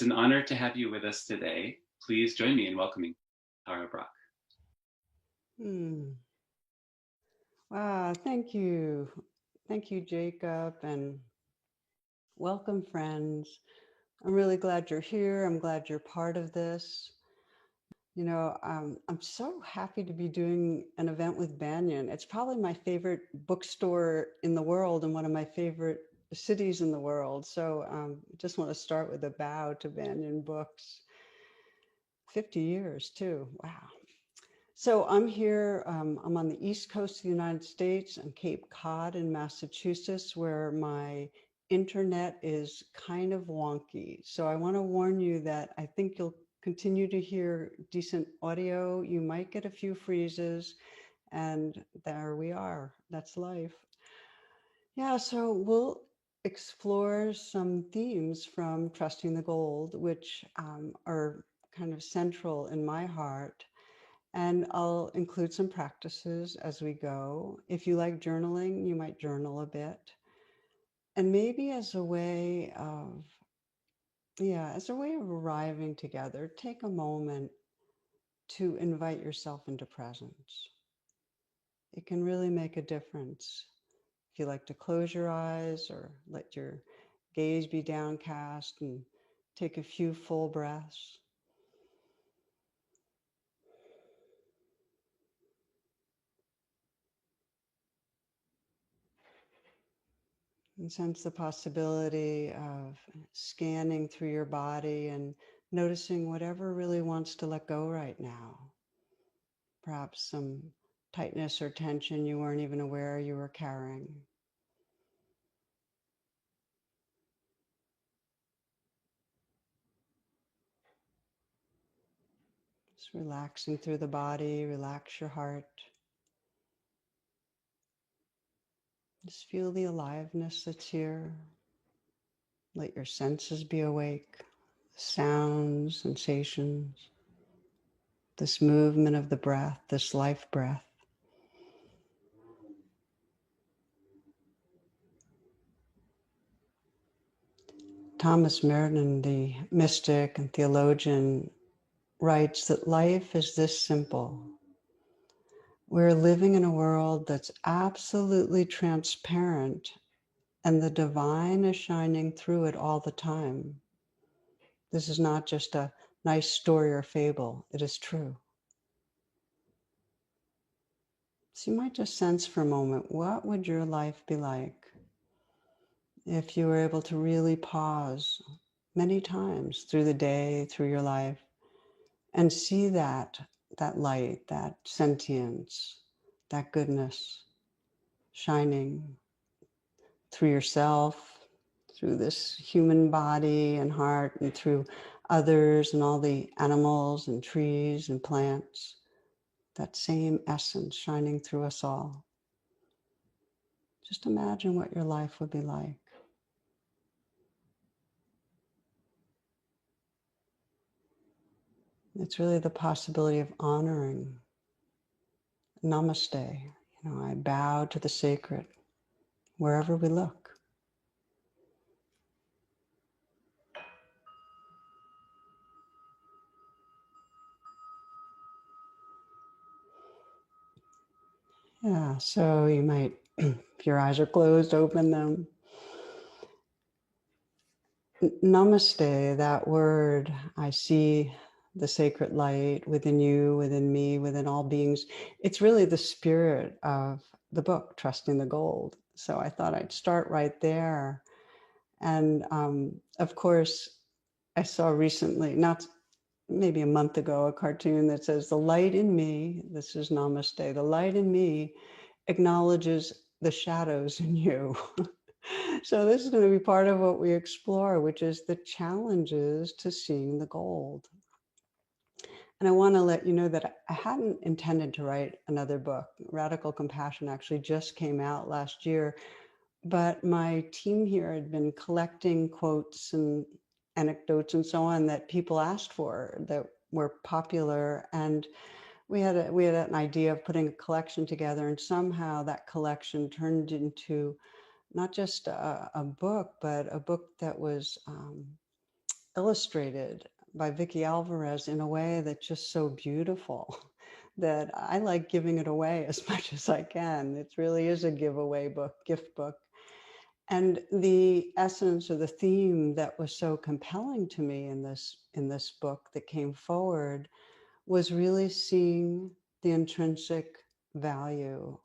It's an honor to have you with us today. Please join me in welcoming Tara Brach. Wow, thank you. Thank you, Jacob, and welcome, friends. I'm really glad you're here. I'm glad you're part of this. You know, I'm so happy to be doing an event with Banyan. It's probably my favorite bookstore in the world and one of my favorite cities in the world. So I just want to start with a bow to Banyan Books. 50 years too, wow. So I'm here, I'm on the East Coast of the United States and Cape Cod in Massachusetts, where my internet is kind of wonky. So I want to warn you that I think you'll continue to hear decent audio. You might get a few freezes, and there we are. That's life. Yeah, so we'll explore some themes from Trusting the Gold, which are kind of central in my heart. And I'll include some practices as we go. If you like journaling, you might journal a bit. And maybe as a way of, as a way of arriving together, take a moment to invite yourself into presence. It can really make a difference. If you like to close your eyes or let your gaze be downcast and take a few full breaths. And sense the possibility of scanning through your body and noticing whatever really wants to let go right now. Perhaps some tightness or tension you weren't even aware you were carrying. Just relaxing through the body, relax your heart. Just feel the aliveness that's here. Let your senses be awake. Sounds, sensations, this movement of the breath, this life breath. Thomas Merton, the mystic and theologian, writes that life is this simple. We're living in a world that's absolutely transparent, and the divine is shining through it all the time. This is not just a nice story or fable, it is true. So you might just sense for a moment, what would your life be like if you were able to really pause many times through the day, through your life, and see that light, that sentience, that goodness shining through yourself, through this human body and heart, and through others and all the animals and trees and plants, that same essence shining through us all. Just imagine what your life would be like. It's really the possibility of honoring. Namaste. I bow to the sacred wherever we look. Yeah, so you might, if your eyes are closed, open them. Namaste, that word, I see the sacred light within you, within me, within all beings. It's really the spirit of the book, Trusting the Gold. So I thought I'd start right there. And of course, I saw recently, not maybe a month ago, a cartoon that says, the light in me, this is Namaste, the light in me acknowledges the shadows in you. So this is going to be part of what we explore, which is the challenges to seeing the gold. And I want to let you know that I hadn't intended to write another book. Radical Compassion actually just came out last year, but my team here had been collecting quotes and anecdotes and so on that people asked for that were popular. And we had an idea of putting a collection together, and somehow that collection turned into not just a book, but a book that was illustrated by Vicky Alvarez in a way that's just so beautiful that I like giving it away as much as I can. It really is a giveaway book, gift book. And the essence or the theme that was so compelling to me in this book that came forward was really seeing the intrinsic value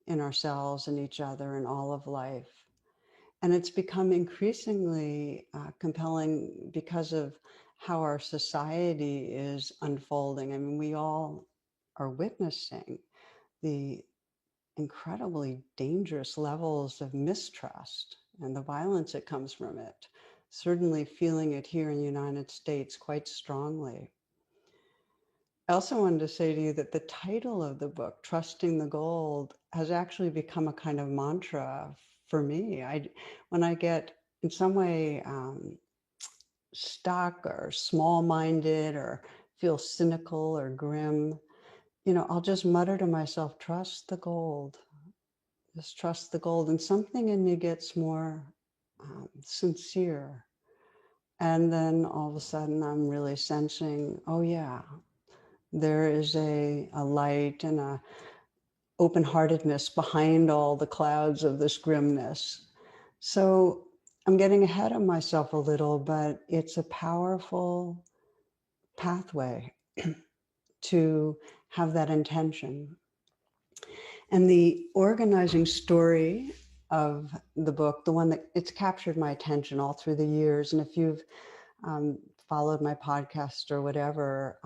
in ourselves and each other and all of life. And it's become increasingly compelling because of how our society is unfolding. I mean, we all are witnessing the incredibly dangerous levels of mistrust and the violence that comes from it. Certainly feeling it here in the United States quite strongly. I also wanted to say to you that the title of the book, Trusting the Gold, has actually become a kind of mantra for me. When I get in some way stuck or small-minded or feel cynical or grim, I'll just mutter to myself, trust the gold, just trust the gold. And something in me gets more sincere. And then all of a sudden I'm really sensing, oh yeah, there is a light and a open-heartedness behind all the clouds of this grimness. So I'm getting ahead of myself a little, but it's a powerful pathway to have that intention. And the organizing story of the book, the one that it's captured my attention all through the years. And if you've um, followed my podcast or whatever,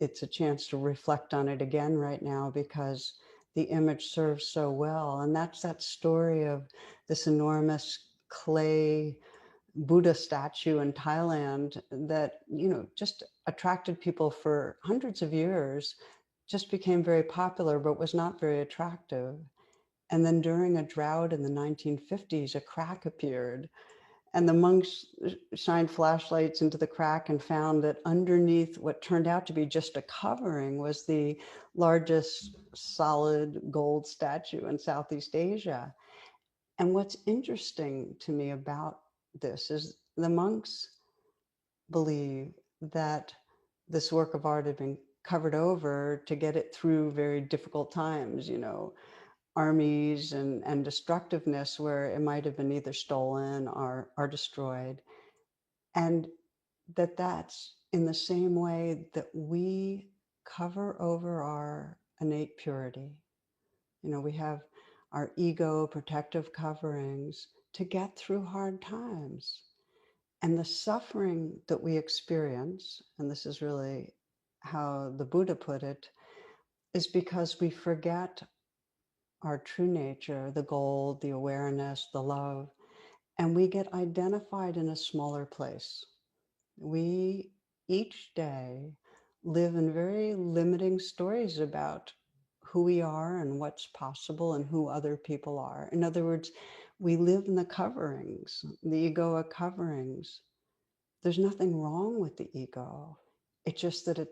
it's a chance to reflect on it again right now because the image serves so well. And that's that story of this enormous clay Buddha statue in Thailand that, just attracted people for hundreds of years, just became very popular, but was not very attractive. And then during a drought in the 1950s, a crack appeared and the monks shined flashlights into the crack and found that underneath what turned out to be just a covering was the largest solid gold statue in Southeast Asia. And what's interesting to me about this is the monks believe that this work of art had been covered over to get it through very difficult times, armies and destructiveness where it might have been either stolen or destroyed. And that's in the same way that we cover over our innate purity. We have our ego protective coverings to get through hard times. And the suffering that we experience, and this is really how the Buddha put it, is because we forget our true nature, the gold, the awareness, the love, and we get identified in a smaller place. We each day live in very limiting stories about who we are and what's possible and who other people are. In other words, we live in the coverings, the egoic coverings. There's nothing wrong with the ego. It's just that it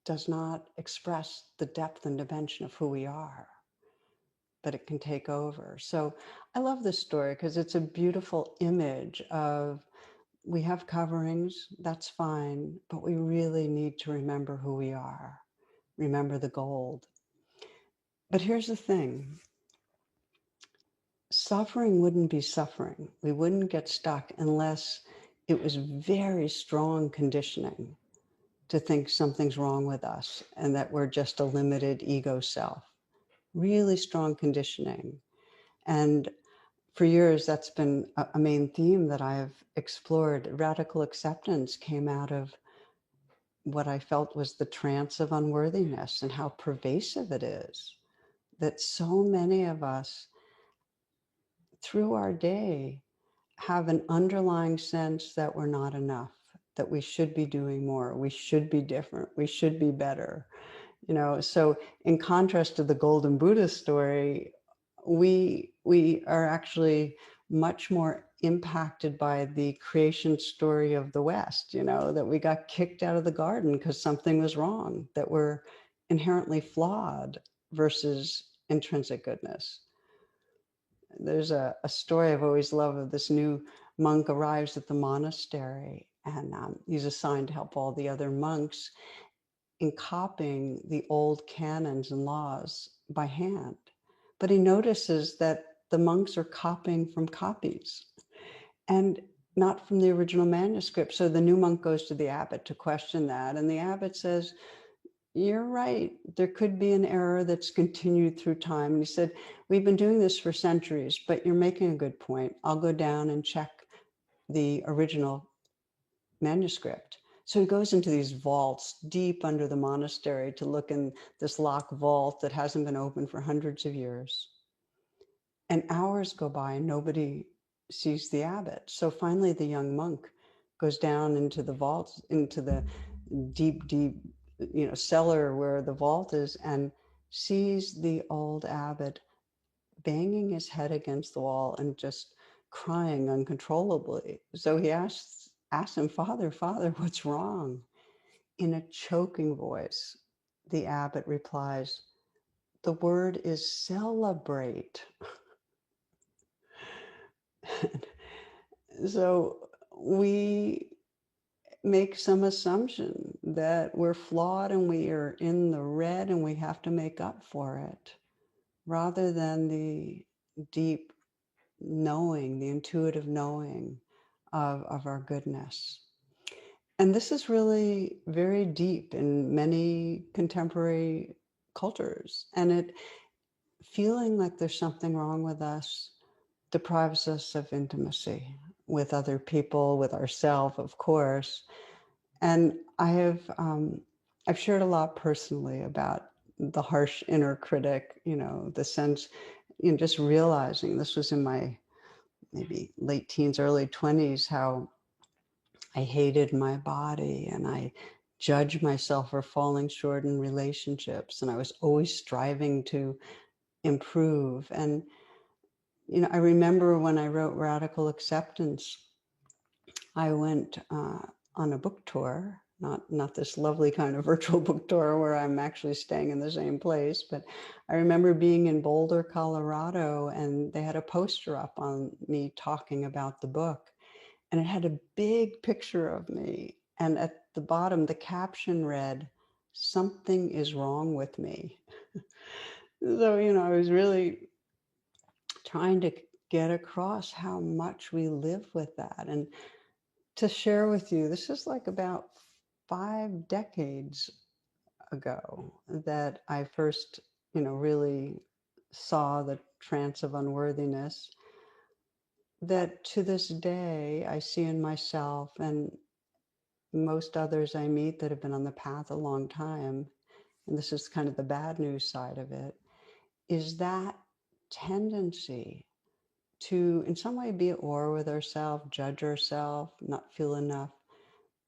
does not express the depth and dimension of who we are, but it can take over. So I love this story because it's a beautiful image of we have coverings, that's fine, but we really need to remember who we are, remember the gold. But here's the thing. Suffering wouldn't be suffering. We wouldn't get stuck unless it was very strong conditioning to think something's wrong with us and that we're just a limited ego self. Really strong conditioning. And for years, that's been a main theme that I've explored. Radical acceptance came out of what I felt was the trance of unworthiness and how pervasive it is. That so many of us through our day have an underlying sense that we're not enough, that we should be doing more, we should be different, we should be better. So in contrast to the Golden Buddha story, we are actually much more impacted by the creation story of the West, that we got kicked out of the garden because something was wrong, that we're inherently flawed versus intrinsic goodness. There's a story I've always loved of this new monk arrives at the monastery And he's assigned to help all the other monks in copying the old canons and laws by hand. But he notices that the monks are copying from copies and not from the original manuscript. So the new monk goes to the abbot to question that. And the abbot says, you're right. There could be an error that's continued through time. And he said, we've been doing this for centuries, but you're making a good point. I'll go down and check the original manuscript. So he goes into these vaults deep under the monastery to look in this locked vault that hasn't been opened for hundreds of years. And hours go by and nobody sees the abbot. So finally the young monk goes down into the vault, into the deep, deep, cellar where the vault is, and sees the old abbot banging his head against the wall and just crying uncontrollably. So he asks him, Father, what's wrong? In a choking voice, the abbot replies, the word is celebrate. So we make some assumption that we're flawed and we are in the red and we have to make up for it, rather than the deep knowing, the intuitive knowing of our goodness. And this is really very deep in many contemporary cultures. And it feeling like there's something wrong with us deprives us of intimacy with other people, with ourselves, of course. And I've shared a lot personally about the harsh inner critic, the sense, just realizing this was in my maybe late teens, early 20s, how I hated my body and I judged myself for falling short in relationships. And I was always striving to improve. And, I remember when I wrote Radical Acceptance, I went on a book tour, not this lovely kind of virtual book tour where I'm actually staying in the same place, but I remember being in Boulder, Colorado, and they had a poster up on me talking about the book. And it had a big picture of me. And at the bottom, the caption read, something is wrong with me. So, I was really trying to get across how much we live with that. And to share with you, this is like about 5 decades ago that I first, really saw the trance of unworthiness, that to this day I see in myself and most others I meet that have been on the path a long time, and this is kind of the bad news side of it, is that tendency to in some way be at war with ourselves, judge ourselves, not feel enough.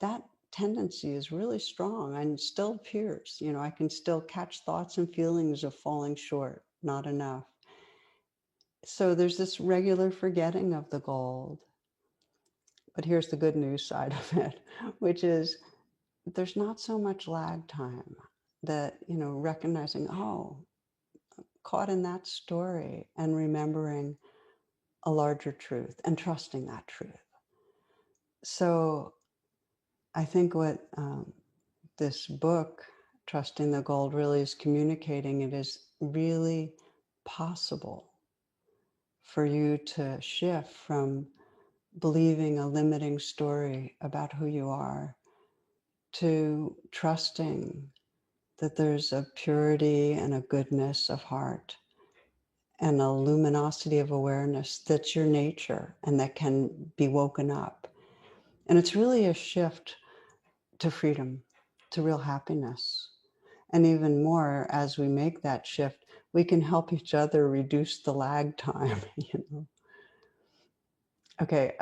That tendency is really strong and still appears. I can still catch thoughts and feelings of falling short, not enough. So there's this regular forgetting of the gold. But here's the good news side of it, which is there's not so much lag time that, recognizing, oh, caught in that story and remembering a larger truth and trusting that truth. So I think what this book, Trusting the Gold, really is communicating, it is really possible for you to shift from believing a limiting story about who you are to trusting that there's a purity and a goodness of heart and a luminosity of awareness that's your nature and that can be woken up. And it's really a shift to freedom, to real happiness. And even more, as we make that shift, we can help each other reduce the lag time, Okay,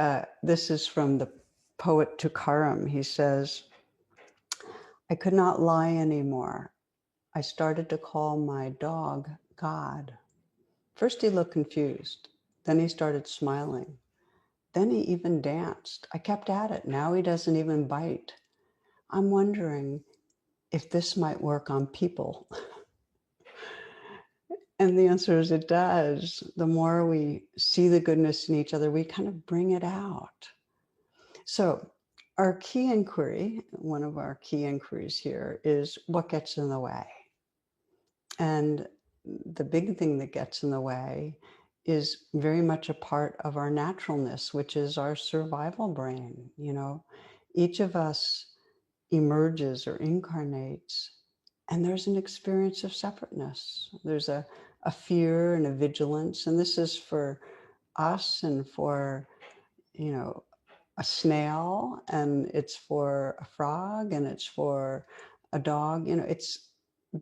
this is from the poet Tukaram. He says, I could not lie anymore. I started to call my dog God. First he looked confused. Then he started smiling. Then he even danced. I kept at it. Now he doesn't even bite. I'm wondering if this might work on people. And the answer is it does. The more we see the goodness in each other, we kind of bring it out. So our key inquiry, one of our key inquiries here, is what gets in the way. And the big thing that gets in the way is very much a part of our naturalness, which is our survival brain. Each of us emerges or incarnates, and there's an experience of separateness. There's a fear and a vigilance, and this is for us and for, you know, a snail, and it's for a frog, and it's for a dog.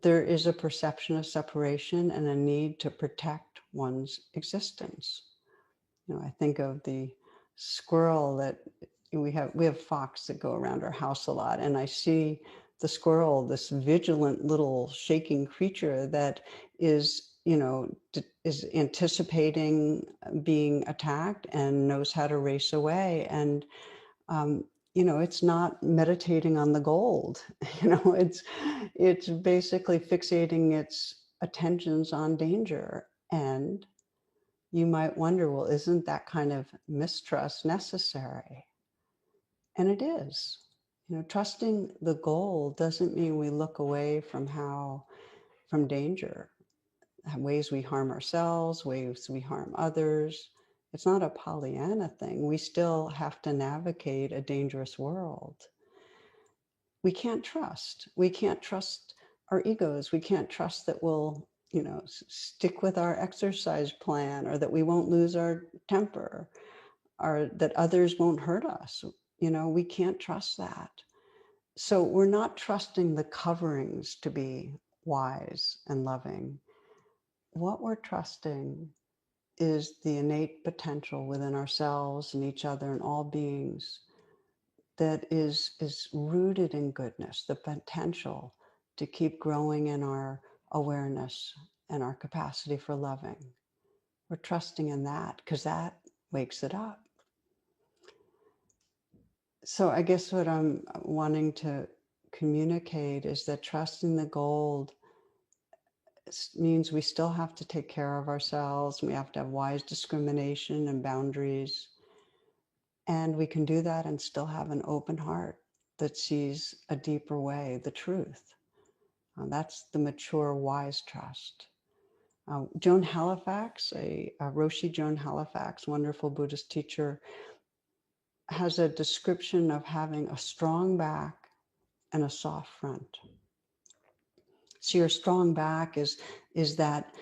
There is a perception of separation and a need to protect one's existence. I think of the squirrel that we have fox that go around our house a lot, and I see the squirrel, this vigilant little shaking creature that is anticipating being attacked and knows how to race away. And um, it's not meditating on the gold. It's basically fixating its attentions on danger. And you might wonder, well, isn't that kind of mistrust necessary? And it is. Trusting the goal doesn't mean we look away from danger, ways we harm ourselves, ways we harm others. It's not a Pollyanna thing. We still have to navigate a dangerous world. We can't trust. We can't trust our egos. We can't trust that we'll, stick with our exercise plan, or that we won't lose our temper, or that others won't hurt us. We can't trust that. So we're not trusting the coverings to be wise and loving. What we're trusting is the innate potential within ourselves and each other and all beings that is rooted in goodness, the potential to keep growing in our awareness and our capacity for loving. We're trusting in that because that wakes it up. So I guess what I'm wanting to communicate is that trusting the gold means we still have to take care of ourselves. We have to have wise discrimination and boundaries. And we can do that and still have an open heart that sees a deeper way, the truth. That's the mature, wise trust. Joan Halifax, Roshi Joan Halifax, wonderful Buddhist teacher, has a description of having a strong back and a soft front. So your strong back is that,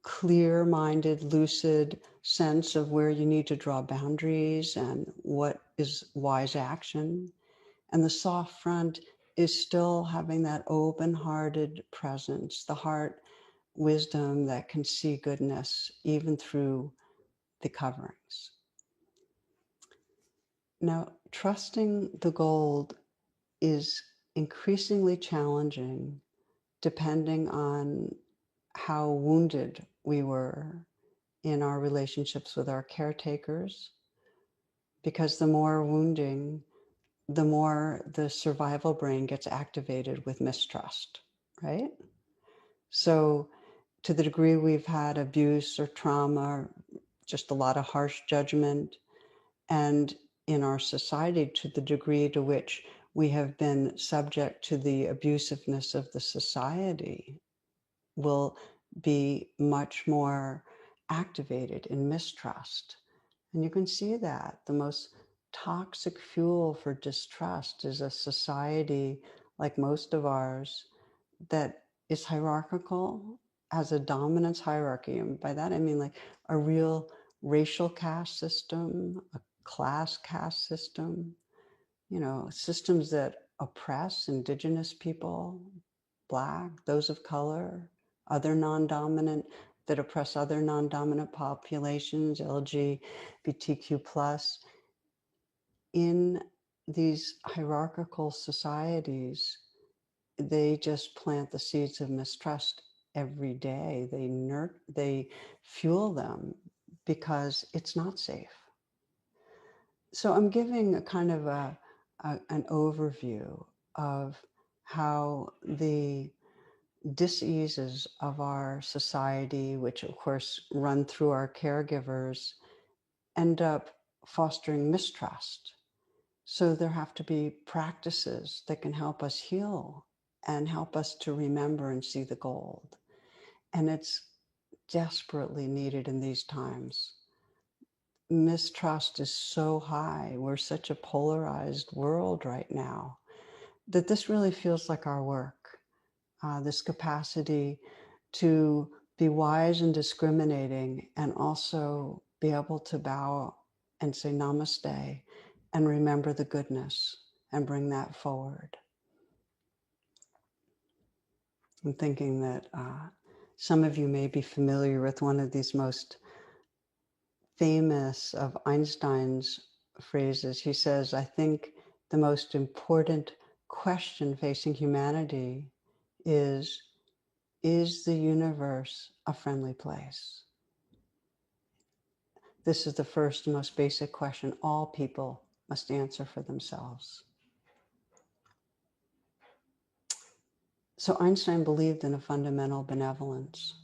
clear-minded, lucid sense of where you need to draw boundaries and what is wise action. And the soft front is still having that open-hearted presence, the heart wisdom that can see goodness even through the coverings. Now, trusting the gold is increasingly challenging depending on how wounded we were in our relationships with our caretakers, because the more wounding, the more the survival brain gets activated with mistrust, right? So to the degree we've had abuse or trauma, or just a lot of harsh judgment, and in our society, to the degree to which we have been subject to the abusiveness of the society, will be much more activated in mistrust. And you can see that the most toxic fuel for distrust is a society like most of ours that is hierarchical, has a dominance hierarchy. And by that, I mean like a real racial caste system, a class caste system, systems that oppress Indigenous people, Black, those of color, other non-dominant, that oppress other non-dominant populations, LGBTQ plus. In these hierarchical societies, they just plant the seeds of mistrust every day. They fuel them because it's not safe. So I'm giving a kind of an overview of how the diseases of our society, which of course run through our caregivers, end up fostering mistrust. So there have to be practices that can help us heal and help us to remember and see the gold. And it's desperately needed in these times. Mistrust is so high. We're such a polarized world right now that this really feels like our work. This capacity to be wise and discriminating and also be able to bow and say namaste and remember the goodness and bring that forward. I'm thinking that some of you may be familiar with one of these most famous of Einstein's phrases. He says, I think the most important question facing humanity is the universe a friendly place? This is the first and most basic question all people must answer for themselves. So Einstein believed in a fundamental benevolence,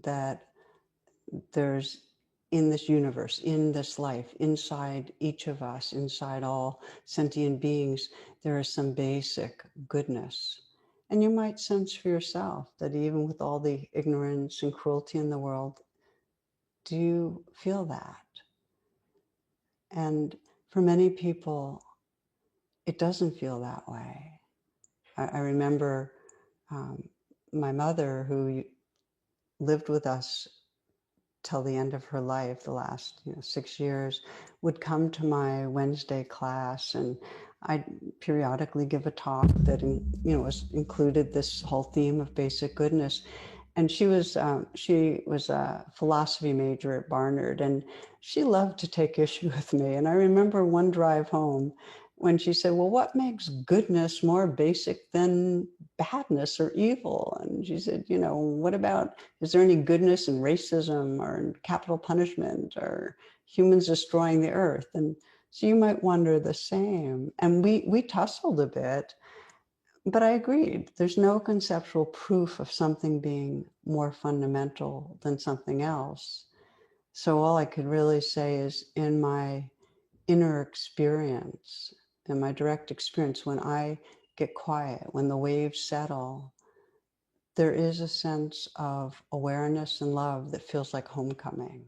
that there's in this universe, in this life, inside each of us, inside all sentient beings, there is some basic goodness. And you might sense for yourself that even with all the ignorance and cruelty in the world, do you feel that? And for many people, it doesn't feel that way. I remember my mother, who lived with us till the end of her life, the last 6 years, would come to my Wednesday class, and I'd periodically give a talk that included this whole theme of basic goodness. And she was a philosophy major at Barnard, and she loved to take issue with me. And I remember one drive home when she said, well, what makes goodness more basic than badness or evil? And she said, what about, is there any goodness in racism or in capital punishment or humans destroying the earth? And so you might wonder the same. And we tussled a bit. But I agreed. There's no conceptual proof of something being more fundamental than something else. So all I could really say is in my inner experience, in my direct experience, when I get quiet, when the waves settle, there is a sense of awareness and love that feels like homecoming.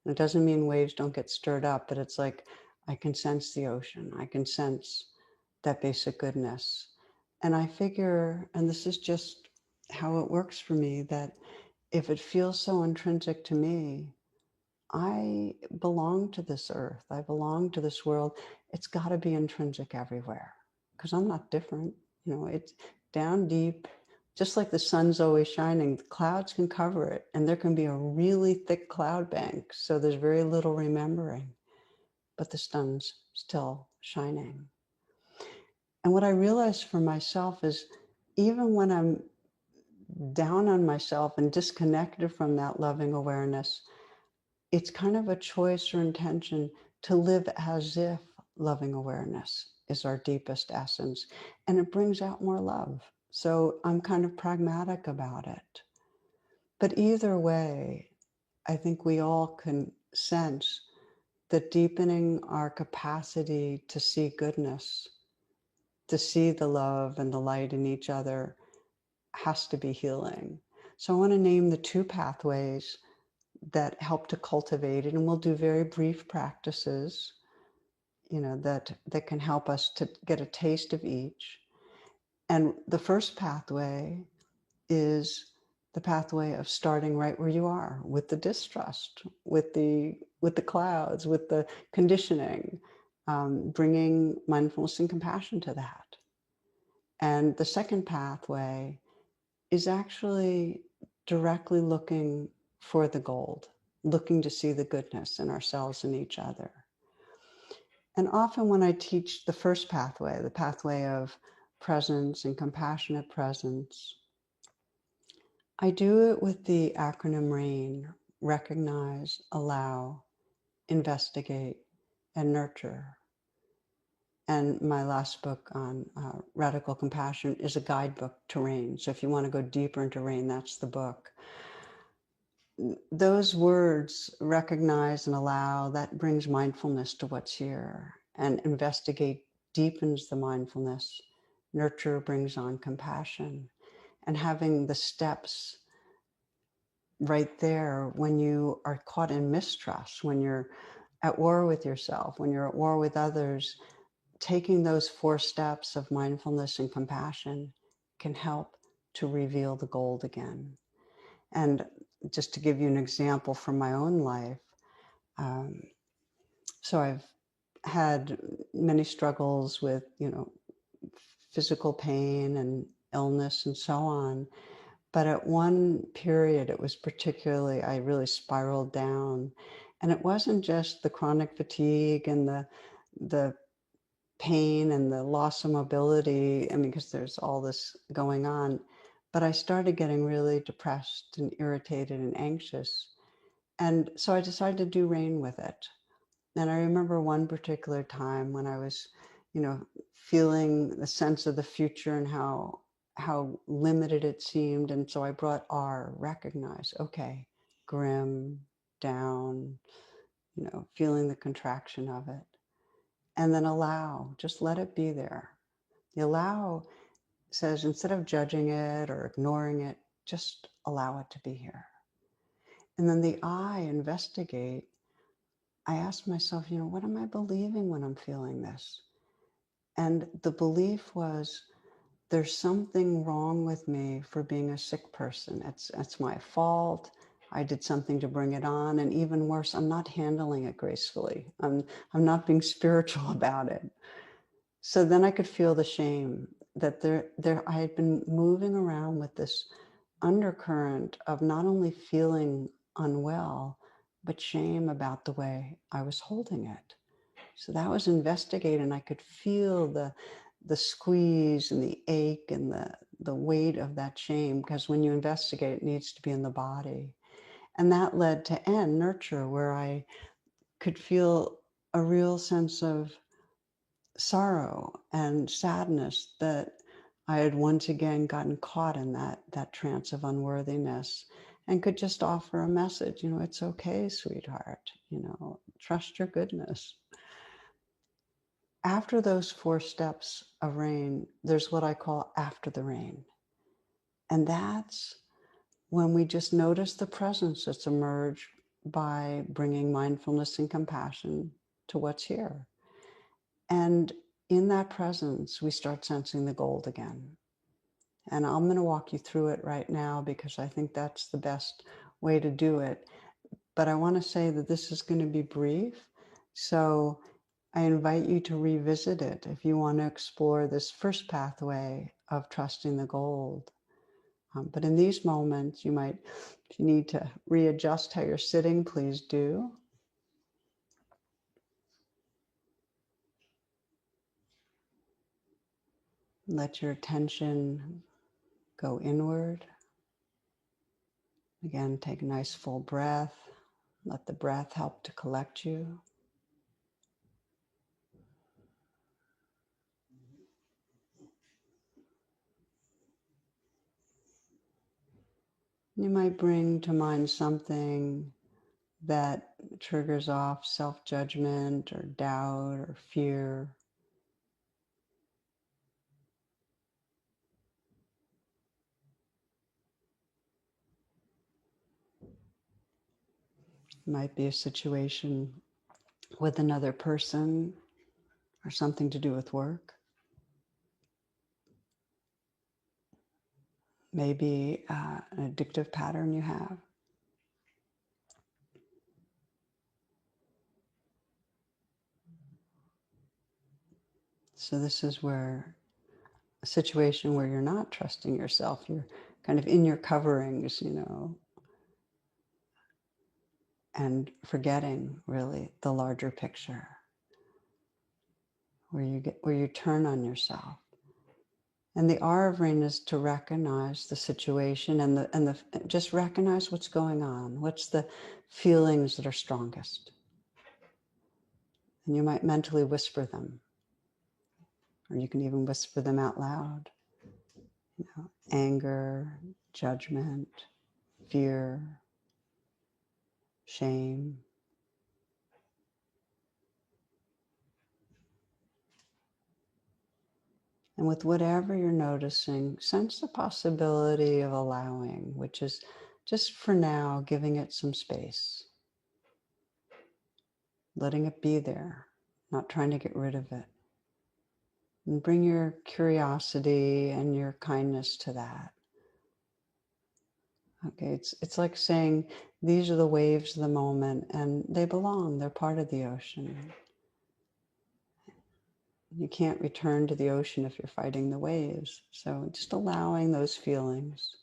And it doesn't mean waves don't get stirred up, but it's like I can sense the ocean. I can sense that basic goodness. And I figure, and this is just how it works for me, that if it feels so intrinsic to me, I belong to this earth. I belong to this world. It's got to be intrinsic everywhere because I'm not different. It's down deep, just like the sun's always shining, the clouds can cover it, and there can be a really thick cloud bank. So there's very little remembering, but the sun's still shining. And what I realized for myself is even when I'm down on myself and disconnected from that loving awareness, it's kind of a choice or intention to live as if loving awareness is our deepest essence, and it brings out more love. So I'm kind of pragmatic about it. But either way, I think we all can sense that deepening our capacity to see goodness, to see the love and the light in each other, has to be healing. So I want to name the two pathways that help to cultivate it, and we'll do very brief practices, that can help us to get a taste of each. And the first pathway is the pathway of starting right where you are, with the distrust, with the clouds, with the conditioning, bringing mindfulness and compassion to that. And the second pathway is actually directly looking for the gold, looking to see the goodness in ourselves and each other. And often when I teach the first pathway, the pathway of presence and compassionate presence, I do it with the acronym RAIN: recognize, allow, investigate, and nurture. And my last book on radical compassion is a guidebook to RAIN. So if you want to go deeper into RAIN, that's the book. Those words, recognize and allow, that brings mindfulness to what's here. and investigate deepens the mindfulness. Nurture brings on compassion. And having the steps right there when you are caught in mistrust, when you're at war with yourself, when you're at war with others, taking those 4 steps of mindfulness and compassion can help to reveal the gold again. And just to give you an example from my own life, um, so I've had many struggles with, physical pain and illness and so on. But at one period, it was particularly, I really spiraled down. And it wasn't just the chronic fatigue and the pain and the loss of mobility, I mean, because there's all this going on, but I started getting really depressed and irritated and anxious. And so I decided to do rain with it. And I remember one particular time when I was, feeling the sense of the future and how limited it seemed. And so I brought R, recognize, okay, grim, down, feeling the contraction of it. And then allow, just let it be there. The allow says, instead of judging it or ignoring it, just allow it to be here. And then the I, investigate. I asked myself, what am I believing when I'm feeling this? And the belief was, there's something wrong with me for being a sick person. It's my fault. I did something to bring it on. And even worse, I'm not handling it gracefully. I'm not being spiritual about it. So then I could feel the shame that I had been moving around with this undercurrent of not only feeling unwell, but shame about the way I was holding it. So that was investigated, and I could feel the squeeze and the ache and the weight of that shame, because when you investigate, it needs to be in the body. And that led to N, nurture, where I could feel a real sense of sorrow and sadness that I had once again gotten caught in that trance of unworthiness, and could just offer a message, it's okay, sweetheart, trust your goodness. After those 4 steps of rain, there's what I call after the rain. And that's when we just notice the presence that's emerged by bringing mindfulness and compassion to what's here. And in that presence, we start sensing the gold again. And I'm going to walk you through it right now because I think that's the best way to do it. But I want to say that this is going to be brief. So I invite you to revisit it if you want to explore this first pathway of trusting the gold. But in these moments, if you need to readjust how you're sitting, please do. Let your attention go inward. Again, take a nice full breath. Let the breath help to collect you. You might bring to mind something that triggers off self-judgment or doubt or fear. It might be a situation with another person or something to do with work. Maybe an addictive pattern you have. So this is where a situation where you're not trusting yourself, you're kind of in your coverings, and forgetting really the larger picture, where you turn on yourself. And the R of rain is to recognize the situation and just recognize what's going on. What's the feelings that are strongest? And you might mentally whisper them, or you can even whisper them out loud. Anger, judgment, fear, shame. And with whatever you're noticing, sense the possibility of allowing, which is just for now giving it some space, letting it be there, not trying to get rid of it. And bring your curiosity and your kindness to that. Okay, it's like saying these are the waves of the moment and they belong, they're part of the ocean. You can't return to the ocean if you're fighting the waves. So just allowing those feelings.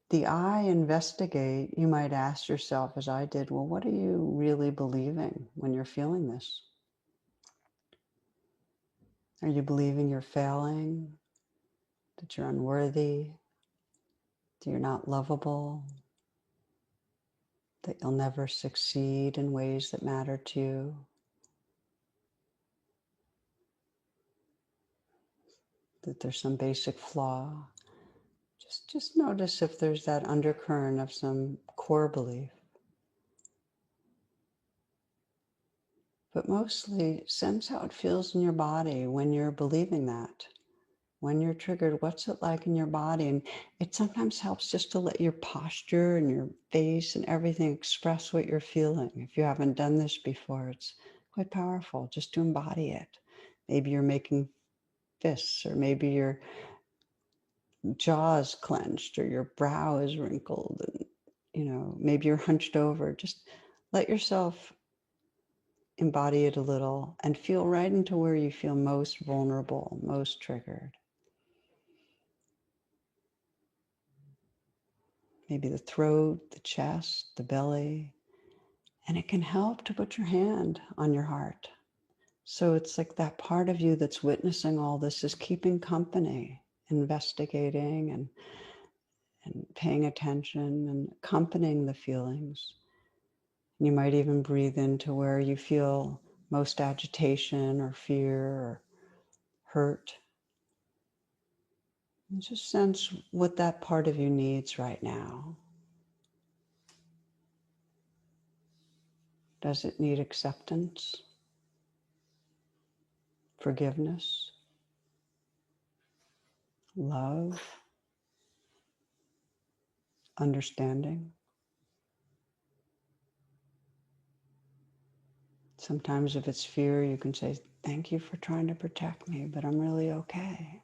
The I investigate, you might ask yourself, as I did, well, what are you really believing when you're feeling this? Are you believing you're failing, that you're unworthy, that you're not lovable, that you'll never succeed in ways that matter to you? That there's some basic flaw? Just notice if there's that undercurrent of some core belief. But mostly sense how it feels in your body when you're believing that. When you're triggered, what's it like in your body? And it sometimes helps just to let your posture and your face and everything express what you're feeling. If you haven't done this before, it's quite powerful just to embody it. Maybe you're making fists, or maybe your jaw's clenched, or your brow is wrinkled, and maybe you're hunched over. Just let yourself embody it a little and feel right into where you feel most vulnerable, most triggered. Maybe the throat, the chest, the belly. And it can help to put your hand on your heart. So it's like that part of you that's witnessing all this is keeping company, investigating and paying attention and accompanying the feelings. You might even breathe into where you feel most agitation or fear or hurt. And just sense what that part of you needs right now. Does it need acceptance, forgiveness, love, understanding? Sometimes if it's fear, you can say, thank you for trying to protect me, but I'm really okay.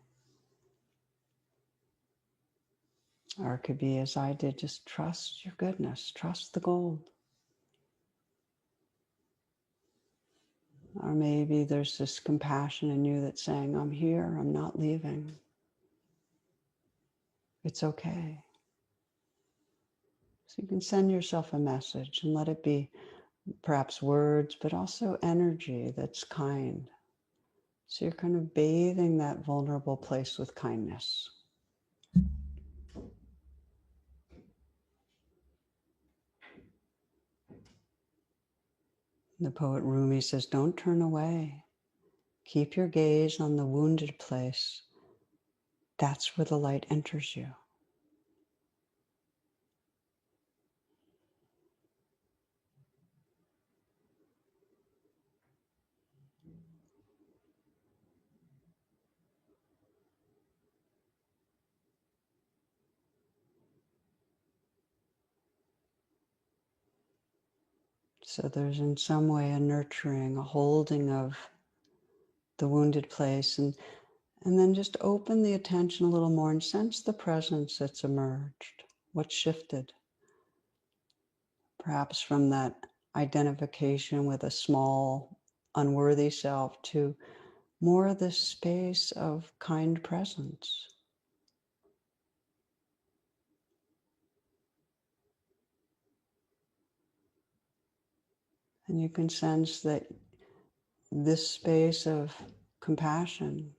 Or it could be, as I did, just trust your goodness, trust the gold. Or maybe there's this compassion in you that's saying, I'm here, I'm not leaving. It's okay. So you can send yourself a message and let it be perhaps words, but also energy that's kind. So you're kind of bathing that vulnerable place with kindness. The poet Rumi says, don't turn away. Keep your gaze on the wounded place. That's where the light enters you. So there's in some way a nurturing, a holding of the wounded place, and then just open the attention a little more and sense the presence that's emerged. What shifted? Perhaps from that identification with a small, unworthy self to more of this space of kind presence. And you can sense that this space of compassion,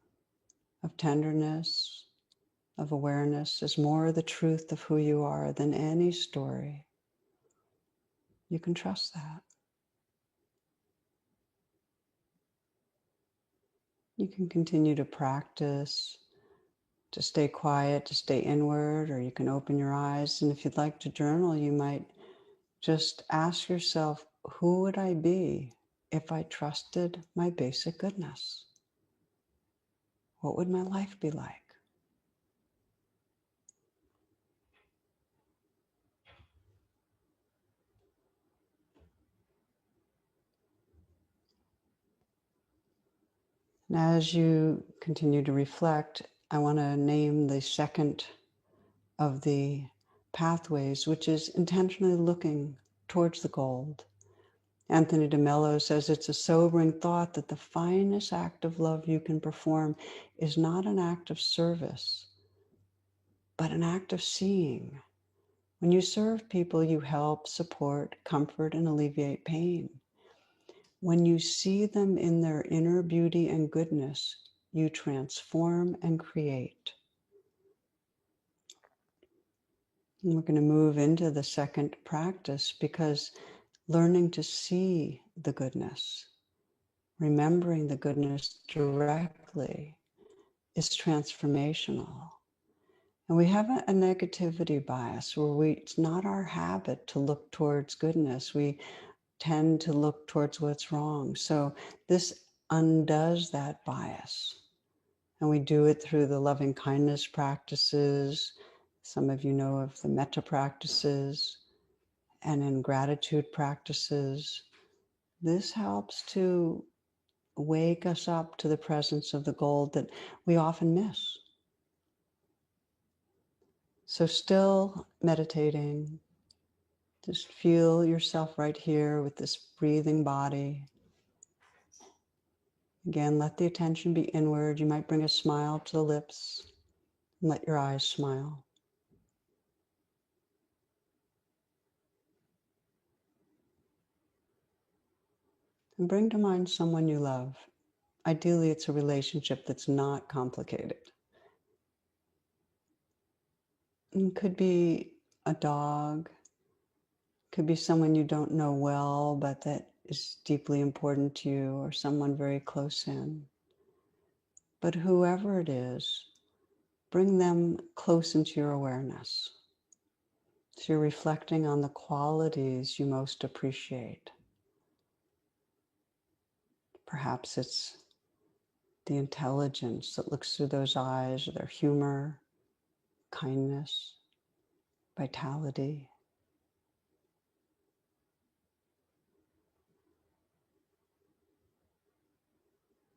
of tenderness, of awareness is more the truth of who you are than any story. You can trust that. You can continue to practice, to stay quiet, to stay inward, or you can open your eyes. And if you'd like to journal, you might just ask yourself, who would I be if I trusted my basic goodness? What would my life be like? And as you continue to reflect, I want to name the second of the pathways, which is intentionally looking towards the gold. Anthony de Mello says it's a sobering thought that the finest act of love you can perform is not an act of service, but an act of seeing. When you serve people, you help, support, comfort, and alleviate pain. When you see them in their inner beauty and goodness, you transform and create. And we're going to move into the second practice because learning to see the goodness, remembering the goodness directly, is transformational. And we have a negativity bias where it's not our habit to look towards goodness. We tend to look towards what's wrong. So this undoes that bias. And we do it through the loving kindness practices. Some of you know of the metta practices and in gratitude practices. This helps to wake us up to the presence of the gold that we often miss. So still meditating, just feel yourself right here with this breathing body. Again, let the attention be inward. You might bring a smile to the lips and let your eyes smile. And bring to mind someone you love. Ideally, it's a relationship that's not complicated. It could be a dog, could be someone you don't know well, but that is deeply important to you, or someone very close in. But whoever it is, bring them close into your awareness. So you're reflecting on the qualities you most appreciate. Perhaps it's the intelligence that looks through those eyes, or their humor, kindness, vitality.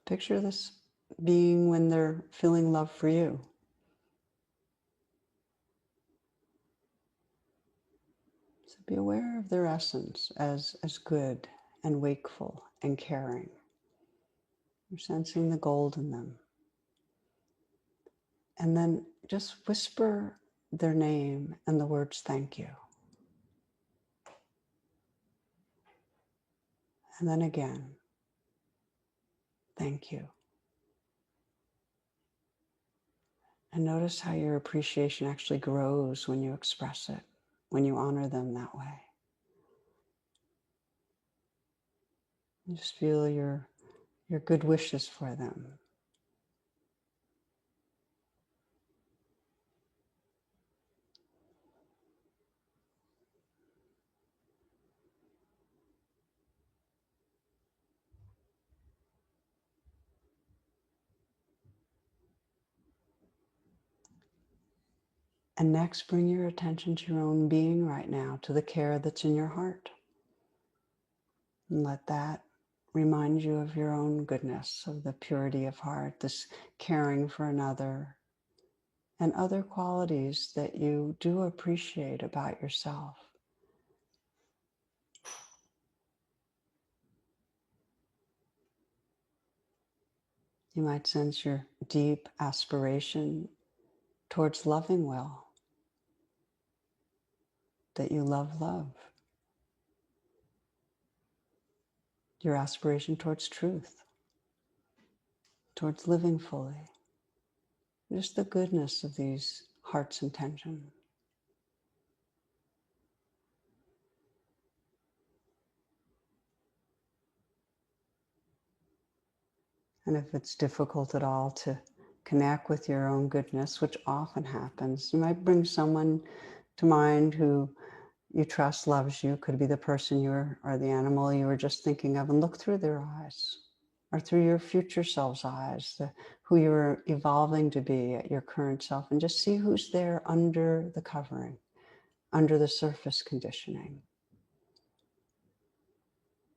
Picture this being when they're feeling love for you. So be aware of their essence as good and wakeful and caring. You're sensing the gold in them. And then just whisper their name and the words thank you. And then again, thank you. And notice how your appreciation actually grows when you express it, when you honor them that way. And just feel your good wishes for them. And next, bring your attention to your own being right now, to the care that's in your heart. And let that remind you of your own goodness, of the purity of heart, this caring for another, and other qualities that you do appreciate about yourself. You might sense your deep aspiration towards loving well, that you love love. Your aspiration towards truth, towards living fully. Just the goodness of these heart's intention. And if it's difficult at all to connect with your own goodness, which often happens, you might bring someone to mind who you trust loves you. Could be the person or the animal you were just thinking of, and look through their eyes, or through your future self's eyes, the who you're evolving to be at your current self, and just see who's there under the covering, under the surface conditioning.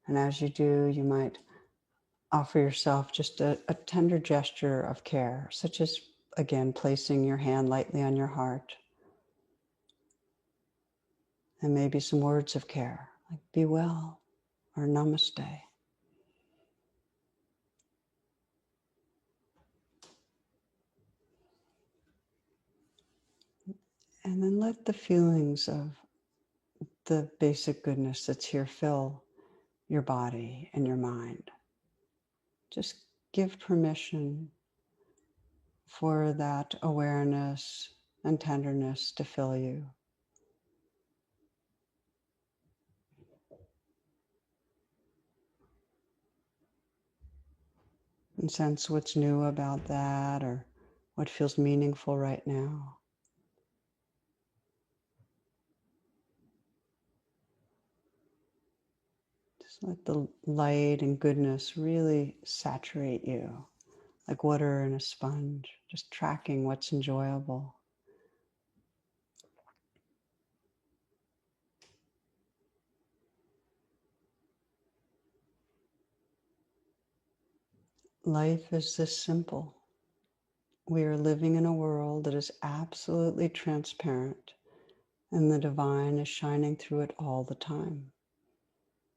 And as you do, you might offer yourself just a tender gesture of care, such as, again, placing your hand lightly on your heart. And maybe some words of care, like be well or namaste. And then let the feelings of the basic goodness that's here fill your body and your mind. Just give permission for that awareness and tenderness to fill you. And sense what's new about that or what feels meaningful right now. Just let the light and goodness really saturate you, like water in a sponge, just tracking what's enjoyable. Life is this simple. We are living in a world that is absolutely transparent, and the divine is shining through it all the time.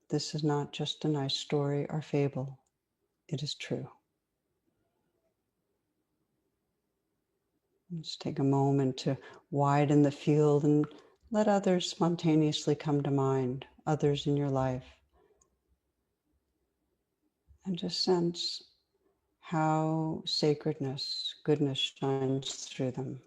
This is not just a nice story or fable. It is true. Just take a moment to widen the field and let others spontaneously come to mind, others in your life, and just sense how sacredness, goodness shines through them.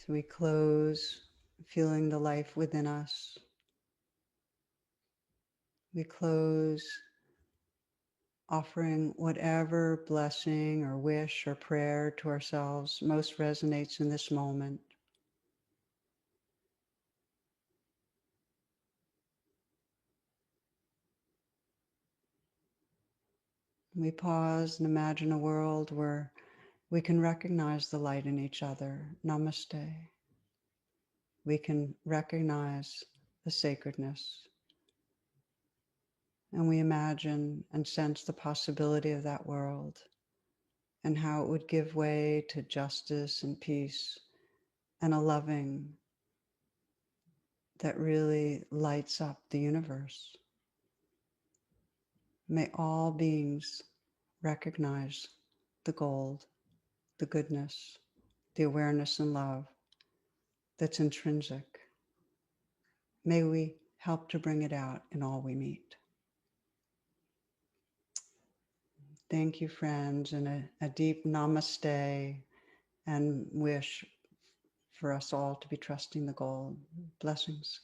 So we close, feeling the life within us. We close, offering whatever blessing or wish or prayer to ourselves most resonates in this moment. We pause and imagine a world where we can recognize the light in each other. Namaste. We can recognize the sacredness. And we imagine and sense the possibility of that world and how it would give way to justice and peace and a loving that really lights up the universe. May all beings recognize the gold, the goodness, the awareness and love that's intrinsic. May we help to bring it out in all we meet. Thank you, friends, and a deep namaste and wish for us all to be trusting the gold. Blessings.